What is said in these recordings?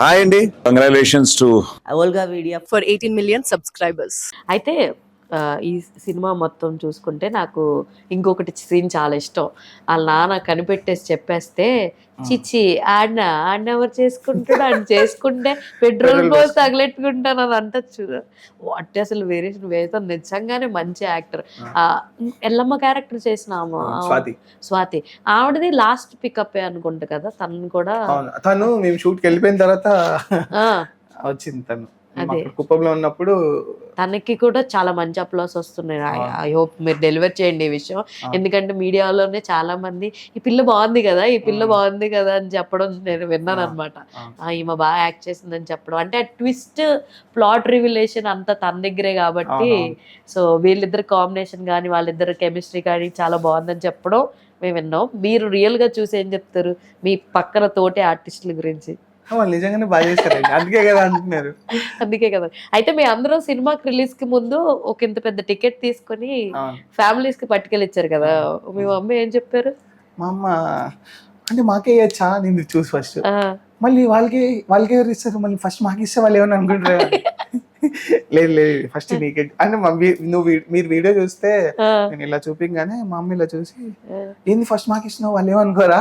Hi అండి, congratulations to Olga Media for 18 million subscribers. అయితే ఈ సినిమా మొత్తం చూసుకుంటే నాకు ఇంకొకటి సీన్ చాలా ఇష్టం. వాళ్ళ నాన్న కనిపెట్టేసి చెప్పేస్తే చిచ్చి ఆడిన ఎవరు చేసుకుంటాడు, ఆయన చేసుకుంటే పెట్రోల్ పోసి తగిలెట్టుకుంటాను అని అంటచ్చు. వాట్ అసలు వేరియేషన్ వేస్తాను. నిజంగానే మంచి యాక్టర్. ఎల్లమ్మ క్యారెక్టర్ చేసిన స్వాతి ఆవిడది లాస్ట్ పికప్ అనుకుంటా కదా. తను కూడా తను మేము షూట్కి వెళ్ళిపోయిన తర్వాత వచ్చింది. తను కుప్పంలో ఉన్నప్పుడు తనకి కూడా చాలా మంచి అప్లాస్ వస్తున్నాయి. ఐ హోప్ మీరు డెలివర్ చేయండి ఈ విషయం. ఎందుకంటే మీడియాలోనే చాలా మంది ఈ పిల్ల బాగుంది కదా అని చెప్పడం నేను విన్నాను అనమాట. ఈమె బాగా యాక్ట్ చేసిందని చెప్పడం, అంటే ఆ ట్విస్ట్ ప్లాట్ రివిలేషన్ అంతా తన దగ్గరే కాబట్టి, సో వీళ్ళిద్దరు కాంబినేషన్ కానీ వాళ్ళిద్దరు కెమిస్ట్రీ కానీ చాలా బాగుందని చెప్పడం మేము విన్నాం. మీరు రియల్ గా చూసి ఏం చెప్తారు మీ పక్కన తోటి ఆర్టిస్టుల గురించి? వాళ్ళు నిజంగానే బాగా చేశారండి, అందుకే కదా అంటున్నారు. అందుకే కదా. అయితే మీ అందరూ సినిమాకి రిలీజ్ కి ముందు ఒక ఇంత పెద్ద టికెట్ తీసుకొని ఫ్యామిలీస్ కి పట్టుకెళ్ళిచ్చారు కదా. మీ మమ్మీ ఏం చెప్పారు? మా అమ్మ అంటే మాకే ఇవ్వచ్చా నేను చూసి ఫస్ట్, మళ్ళీ వాళ్ళకి ఎవరు ఇస్తారు, మళ్ళీ ఫస్ట్ మాకు ఇస్తే వాళ్ళు ఏమని అనుకుంటారు. లేదు ఫస్ట్ నీకే అంటే మీరు వీడియో చూస్తే నేను ఇలా చూపించగానే మా అమ్మ ఇలా చూసి ఏంది ఫస్ట్ మాకు ఇస్తున్నావు వాళ్ళు ఏమనుకోరా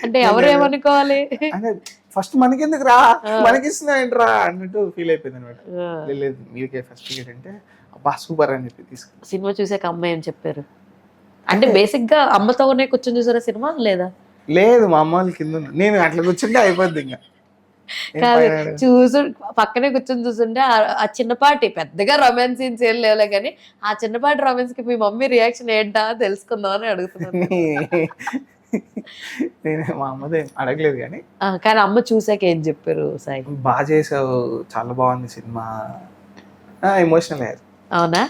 అంటే ఎవరేమనుకోవాలి అంటే ఫస్ట్ మనకెందుకు రా మనకి ఇస్తున్నావు ఏంట్రా అన్నట్టు ఫీల్ అయిపోయింది అనమాట. లేదు మీకే ఫస్ట్ టికెట్ అంటే అబ్బా సూపర్ అని చెప్పి తీసుకు. సినిమా చూసాక అమ్మ ఏం చెప్పారు? అంటే బేసిక్ గా అమ్మతోనే కూర్చొని చూసారా సినిమా లేదా? లేదు మా అమ్మ వాళ్ళ కింద నేను అట్లా కూర్చుంటే అయిపోద్ది. ఇంకా పక్కనే కూర్చొని చూస్తుంటే ఆ చిన్నపాటి పెద్దగా రొమాన్స్ సీన్స్ ఏం లేవులే కానీ ఆ చిన్నపాటి రొమాన్స్ కి మీ మమ్మీ రియాక్షన్ ఏంటా తెలుసుకుందాం అని అడుగుతున్నాను. నేను మా అమ్మదే అడగలేదు కానీ అమ్మ చూసాక ఏం చెప్పారు? సాయి బాగా చేసావు, చాలా బాగుంది సినిమా, ఎమోషనల్ అయ్యారు. అవునా?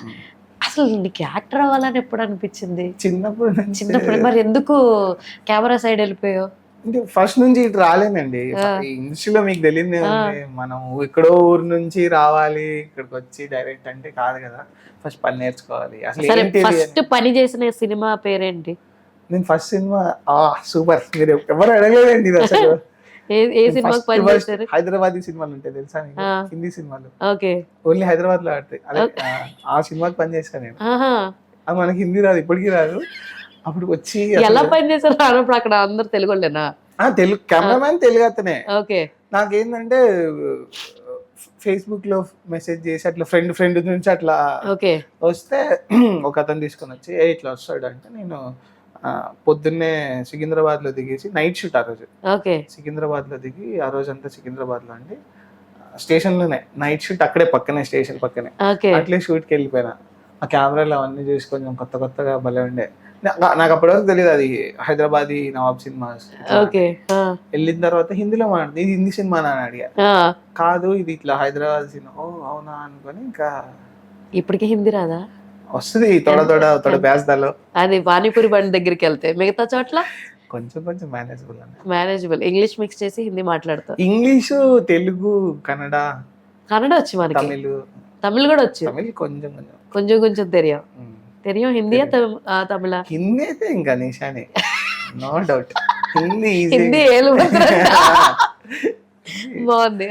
అసలు నీకు యాక్టర్ అవ్వాలని ఎప్పుడు అనిపించింది? చిన్నప్పుడు. మరి ఎందుకు కెమెరా సైడ్ వెళ్ళిపోయావు? అంటే ఫస్ట్ నుంచి ఇటు రాలేనండి. ఇండస్ట్రీలో మీకు తెలియదు, మనం ఎక్కడో ఊరు నుంచి రావాలి ఇక్కడికి వచ్చి డైరెక్ట్ అంటే కాదు కదా. ఫస్ట్ పని నేర్చుకోవాలి. అసలు ఫస్ట్ పని చేసిన సినిమా పేరేంటి? నేను ఫస్ట్ సినిమా సూపర్, మీరు ఎవరు అడగలేదండి ఇది అసలు. ఏ సినిమాకి పని చేశారు? హైదరాబాదీ సినిమాలు ఉంటాయి తెలుసా, హిందీ సినిమాలు ఓకే ఓన్లీ హైదరాబాద్ లో ఆడతాయి. ఆ సినిమాకి పని చేశాను నేను. అది మనకి హిందీ రాదు, ఇప్పటికీ రాదు. అప్పుడు వచ్చి ఎలా పని చేశారు అన్నప్పుడు అక్కడ అందరు తెలుగు వాళ్ళేనా? తెలుగు కెమెరామెన్ తెలుగు అతనే. ఓకే. నాకేంటంటే ఫేస్బుక్ లో మెసేజ్ చేసి అట్లా ఫ్రెండ్ నుంచి అట్లా వస్తే ఒక అతను తీసుకొని వచ్చి ఇట్లా వస్తాడు అంటే, నేను పొద్దున్నే సికింద్రాబాద్ లో దిగేసి నైట్ షూట్ ఆ రోజు. సికింద్రాబాద్ లో దిగి ఆ రోజు అంతా సికింద్రాబాద్ లో అండి స్టేషన్ లోనే నైట్ షూట్, అక్కడే పక్కనే స్టేషన్ పక్కనే. అట్లే షూట్కి వెళ్ళిపోయినా. ఆ కెమెరాలు అవన్నీ చూసి కొంచెం కొత్తగా భలే ఉండే. నాకు అప్పటివరకు తెలియదు అది హైదరాబాదీ నవాబ్ సినిమా. వెళ్ళిన తర్వాత హిందీలో మాట్లాడుతుంది, ఇది హిందీ సినిమా అని అడిగా. కాదు ఇది ఇట్లా హైదరాబాద్ సినిమా. ఓ అవునా అనుకొని ఇంకా ఇప్పటికీ హిందీ రాదా? వస్తుంది తోడ బ్యాస్దాలో. అది పానీపూరి బండి దగ్గరికి వెళ్తే మిగతా చోట్ల కొంచెం మేనేజబుల్. ఇంగ్లీష్ మిక్స్ చేసి హిందీ మాట్లాడతారు. ఇంగ్లీషు, తెలుగు, కన్నడ వచ్చి మనకి. తమిళ్ కూడా వచ్చు. తమిళ్ కొంచెం తెలియం. హిందీ తమిళ? హిందీ అయితే ఇంకా నిషానే, నో డౌట్. హిందీ బాగుంది.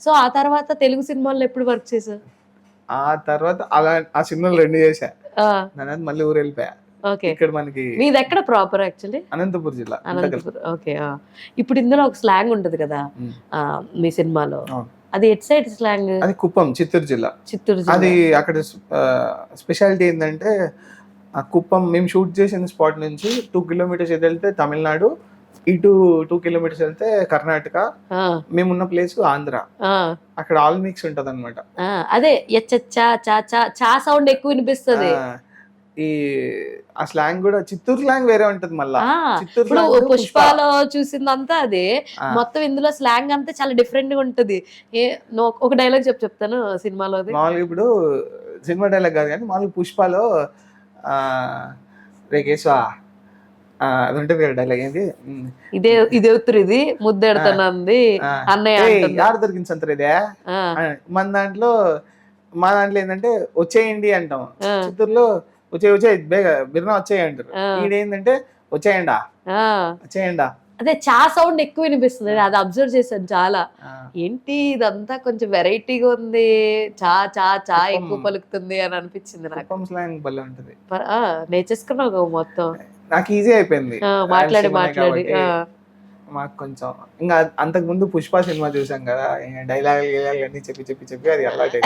సో ఆ తర్వాత తెలుగు సినిమాల్లో ఎప్పుడు వర్క్ చేశారు? ఆ తర్వాత అలా ఆ సినిమాలు 2 చేశా. మళ్ళీ ఊరు వెళ్ళిపోయా. ఇక్కడ మనకి మీది ఎక్కడ ప్రాపర్? యాక్చువల్లీ అనంతపురం జిల్లా. ఓకే. ఇప్పుడు ఇందులో ఒక స్లాంగ్ ఉంటది కదా మీ సినిమాలో, అది ఎట్ సైడ్ స్లాంగ్? అది కుప్పం, చిత్తూరు జిల్లా. అది అక్కడ స్పెషాలిటీ ఏంటంటే ఆ కుప్పం మేము షూట్ చేసిన స్పాట్ నుంచి 2 కిలోమీటర్స్ వెళ్తే తమిళనాడు, ఇటు 2 కిలోమీటర్స్ వెళ్తే కర్ణాటక, మేమున్న ప్లేస్ ఆంధ్ర. అక్కడ ఆల్ మిక్స్ ఉంటది అనమాట. అదే చా సౌండ్ ఎక్కువ వినిపిస్తుంది. ఈ ఆ స్లాంగ్ కూడా చిత్తూరు స్లాంగ్ వేరే ఉంటది. మళ్ళా చిత్తూరు పుష్పాలో చూసిందంతా అదే, మొత్తం ఇందులో స్లాంగ్ అంతా చాలా డిఫరెంట్ గా ఉంటది. ఒక డైలాగ్ చెప్తాను సినిమాలో. మామూలుగా ఇప్పుడు సినిమా డైలాగ్ కాదు కానీ మామూలుగా పుష్పాలో రేకేశ్వా అది ఉంటుంది కదా డైలాగ్. ఏంటి ఇదే ఉత్తరు ఇది ముద్దెడుతున్నది అన్నయ్య యారు దొరికింది సంతరు ఇదే. మా దాంట్లో ఏంటంటే వచ్చేయండి అంటాం, చిత్తూరులో వచ్చే బేగ బిర్నా వచ్చేయి అంటారు. ఈడేంటంటే వచ్చేయండా అదే చా సౌండ్ ఎక్కువ వినిపిస్తుంది, అది అబ్జర్వ్ చేశాను చాలా. ఏంటి ఇదంతా కొంచెం వెరైటీగా ఉంది, చా చా చా ఎక్కువ పలుకుతుంది అని అనిపించింది నాకు. కుప్పం స్లాంగ్ భలే ఉంటది. నేర్చేసుకున్నావు మొత్తం. నాకు ఈజీ అయిపోయింది మాట్లాడి రాయలసీమనే మాట్లాడి. కాబట్టి. మాకు కొంచెం ఇంకా అంతకు ముందు పుష్ప సినిమా చూసాం కదా, డైలాగ్ అన్ని చెప్పి అది అలవాటు